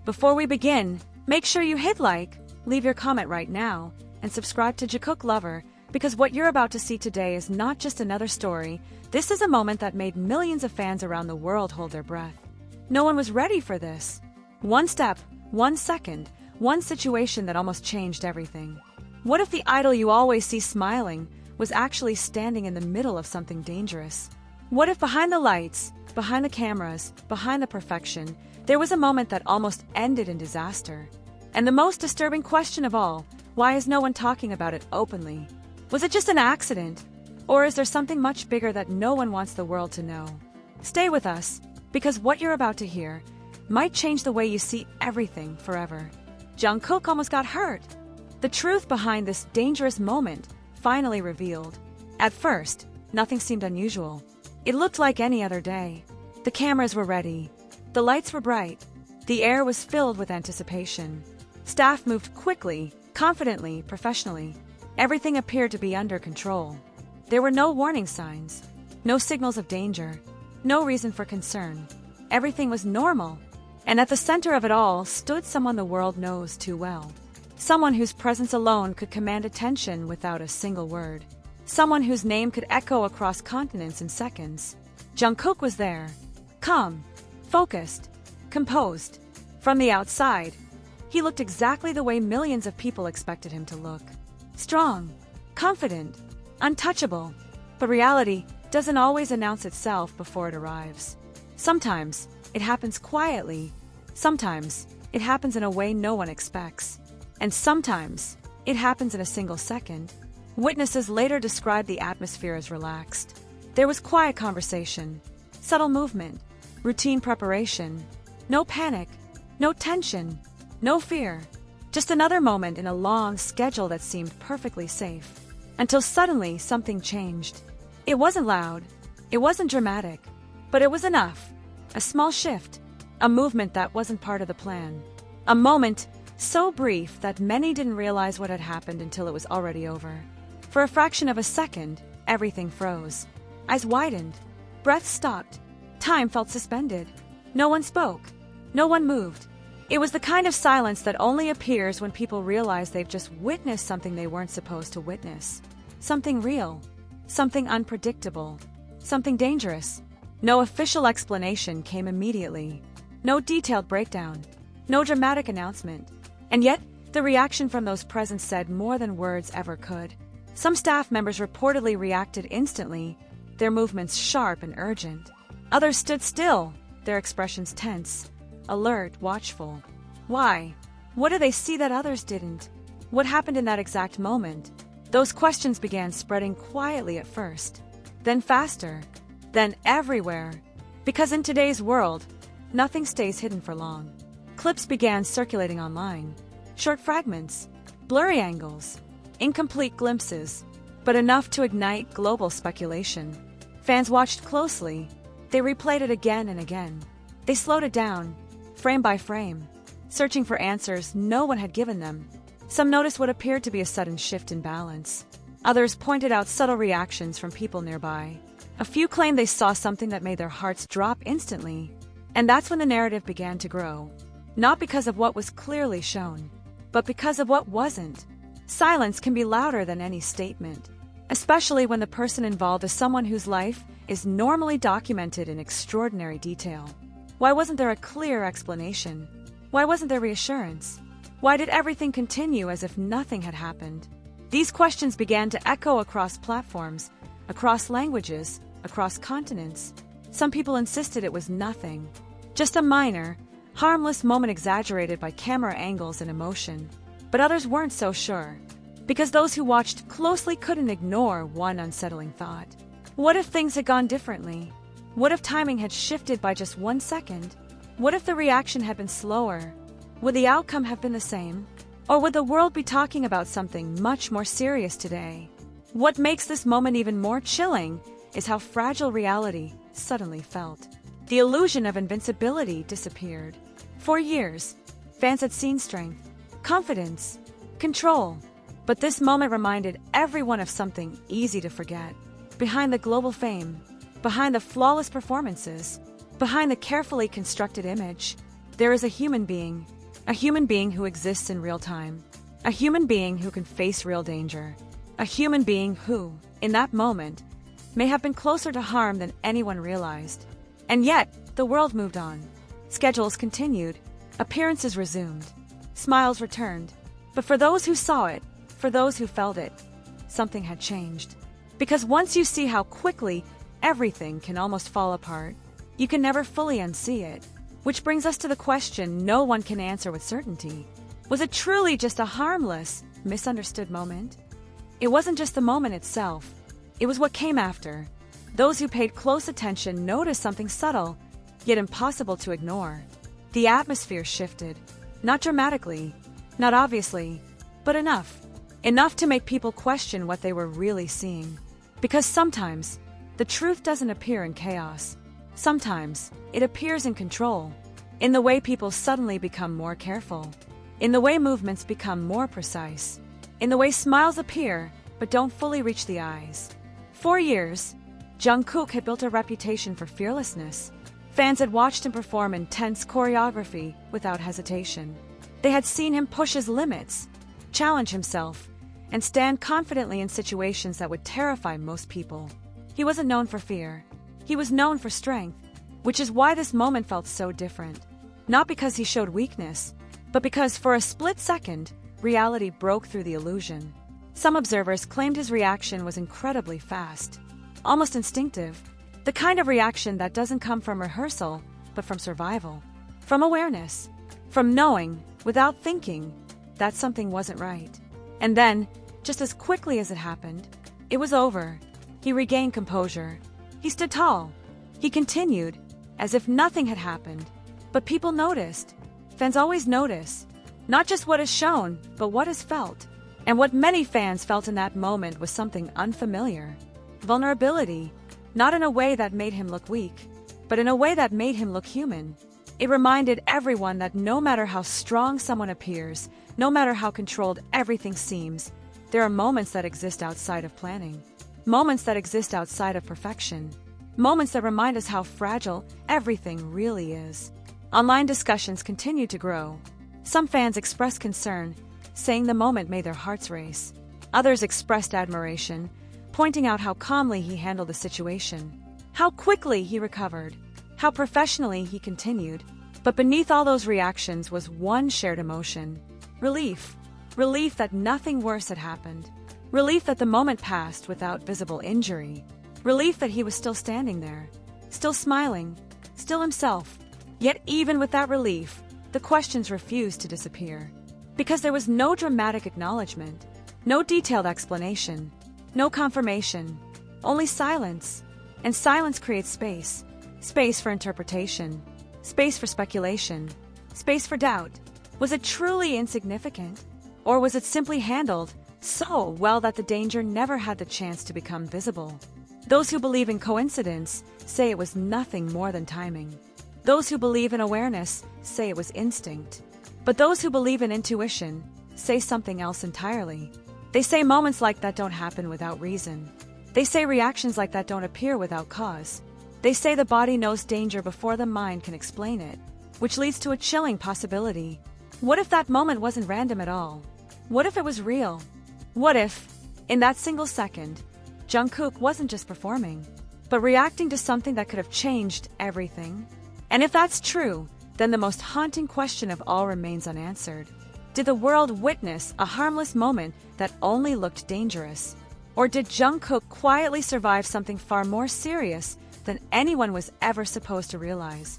Before we begin, make sure you hit like, leave your comment right now, and subscribe to Jikook Lover, because what you're about to see today is not just another story. This is a moment that made millions of fans around the world hold their breath. No one was ready for this. One step, 1 second, one situation that almost changed everything. What if the idol you always see smiling was actually standing in the middle of something dangerous? What if behind the lights, behind the cameras, behind the perfection, there was a moment that almost ended in disaster? And the most disturbing question of all, why is no one talking about it openly? Was it just an accident? Or is there something much bigger that no one wants the world to know? Stay with us, because what you're about to hear might change the way you see everything forever. Jungkook almost got hurt. The truth behind this dangerous moment finally revealed. At first, nothing seemed unusual. It looked like any other day. The cameras were ready. The lights were bright. The air was filled with anticipation. Staff moved quickly, confidently, professionally. Everything appeared to be under control. There were no warning signs, no signals of danger, no reason for concern. Everything was normal. And at the center of it all stood someone the world knows too well. Someone whose presence alone could command attention without a single word. Someone whose name could echo across continents in seconds. Jungkook was there. Calm, focused, composed. From the outside, he looked exactly the way millions of people expected him to look. Strong, confident, untouchable. But reality doesn't always announce itself before it arrives. Sometimes it happens quietly. Sometimes it happens in a way no one expects. And sometimes it happens in a single second. Witnesses later described the atmosphere as relaxed. There was quiet conversation, subtle movement, routine preparation. No panic, no tension, no fear. Just another moment in a long schedule that seemed perfectly safe. Until suddenly something changed. It wasn't loud. It wasn't dramatic. But it was enough. A small shift. A movement that wasn't part of the plan. A moment so brief that many didn't realize what had happened until it was already over. For a fraction of a second, everything froze. Eyes widened. Breath stopped. Time felt suspended. No one spoke. No one moved. It was the kind of silence that only appears when people realize they've just witnessed something they weren't supposed to witness. Something real. Something unpredictable. Something dangerous. No official explanation came immediately. No detailed breakdown. No dramatic announcement. And yet, the reaction from those present said more than words ever could. Some staff members reportedly reacted instantly, their movements sharp and urgent. Others stood still, their expressions tense, alert, watchful. Why? What did they see that others didn't? What happened in that exact moment? Those questions began spreading quietly at first, then faster, then everywhere. Because in today's world, nothing stays hidden for long. Clips began circulating online. Short fragments, blurry angles, incomplete glimpses, but enough to ignite global speculation. Fans watched closely. They replayed it again and again. They slowed it down, frame by frame, searching for answers no one had given them. Some noticed what appeared to be a sudden shift in balance. Others pointed out subtle reactions from people nearby. A few claimed they saw something that made their hearts drop instantly. And that's when the narrative began to grow. Not because of what was clearly shown, but because of what wasn't. Silence can be louder than any statement, especially when the person involved is someone whose life is normally documented in extraordinary detail. Why wasn't there a clear explanation? Why wasn't there reassurance? Why did everything continue as if nothing had happened? These questions began to echo across platforms, across languages, across continents. Some people insisted it was nothing, just a minor, harmless moment exaggerated by camera angles and emotion. But others weren't so sure, because those who watched closely couldn't ignore one unsettling thought. What if things had gone differently? What if timing had shifted by just 1 second? What if the reaction had been slower? Would the outcome have been the same? Or would the world be talking about something much more serious today? What makes this moment even more chilling is how fragile reality suddenly felt. The illusion of invincibility disappeared. For years, fans had seen strength, confidence, control. But this moment reminded everyone of something easy to forget. Behind the global fame, behind the flawless performances, behind the carefully constructed image, there is a human being, A human being who exists in real time. A human being who can face real danger. A human being who, in that moment, may have been closer to harm than anyone realized. And yet, the world moved on. Schedules continued. Appearances resumed. Smiles returned. But for those who saw it, for those who felt it, something had changed. Because once you see how quickly everything can almost fall apart, you can never fully unsee it. Which brings us to the question no one can answer with certainty. Was it truly just a harmless, misunderstood moment? It wasn't just the moment itself. It was what came after. Those who paid close attention noticed something subtle, yet impossible to ignore. The atmosphere shifted. Not dramatically, not obviously, but enough. Enough to make people question what they were really seeing. Because sometimes, the truth doesn't appear in chaos. Sometimes, it appears in control. In the way people suddenly become more careful. In the way movements become more precise. In the way smiles appear, but don't fully reach the eyes. For years, Jungkook had built a reputation for fearlessness. Fans had watched him perform intense choreography without hesitation. They had seen him push his limits, challenge himself, and stand confidently in situations that would terrify most people. He wasn't known for fear. He was known for strength, which is why this moment felt so different. Not because he showed weakness, but because for a split second, reality broke through the illusion. Some observers claimed his reaction was incredibly fast, almost instinctive, the kind of reaction that doesn't come from rehearsal, but from survival, from awareness, from knowing, without thinking, that something wasn't right. And then, just as quickly as it happened, it was over. He regained composure. He stood tall. He continued, as if nothing had happened. But people noticed. Fans always notice. Not just what is shown, but what is felt. And what many fans felt in that moment was something unfamiliar. Vulnerability. Not in a way that made him look weak, but in a way that made him look human. It reminded everyone that no matter how strong someone appears, no matter how controlled everything seems, there are moments that exist outside of planning. Moments that exist outside of perfection. Moments that remind us how fragile everything really is. Online discussions continued to grow. Some fans expressed concern, saying the moment made their hearts race. Others expressed admiration, pointing out how calmly he handled the situation, how quickly he recovered, how professionally he continued. But beneath all those reactions was one shared emotion. Relief. Relief that nothing worse had happened. Relief that the moment passed without visible injury. Relief that he was still standing there, still smiling, still himself. Yet even with that relief, the questions refused to disappear. Because there was no dramatic acknowledgement, no detailed explanation, no confirmation, only silence. And silence creates space. Space for interpretation. Space for speculation. Space for doubt. Was it truly insignificant? Or was it simply handled so well that the danger never had the chance to become visible? Those who believe in coincidence say it was nothing more than timing. Those who believe in awareness say it was instinct. But those who believe in intuition say something else entirely. They say moments like that don't happen without reason. They say reactions like that don't appear without cause. They say the body knows danger before the mind can explain it, which leads to a chilling possibility. What if that moment wasn't random at all? What if it was real? What if, in that single second, Jungkook wasn't just performing, but reacting to something that could have changed everything? And if that's true, then the most haunting question of all remains unanswered. Did the world witness a harmless moment that only looked dangerous? Or did Jungkook quietly survive something far more serious than anyone was ever supposed to realize?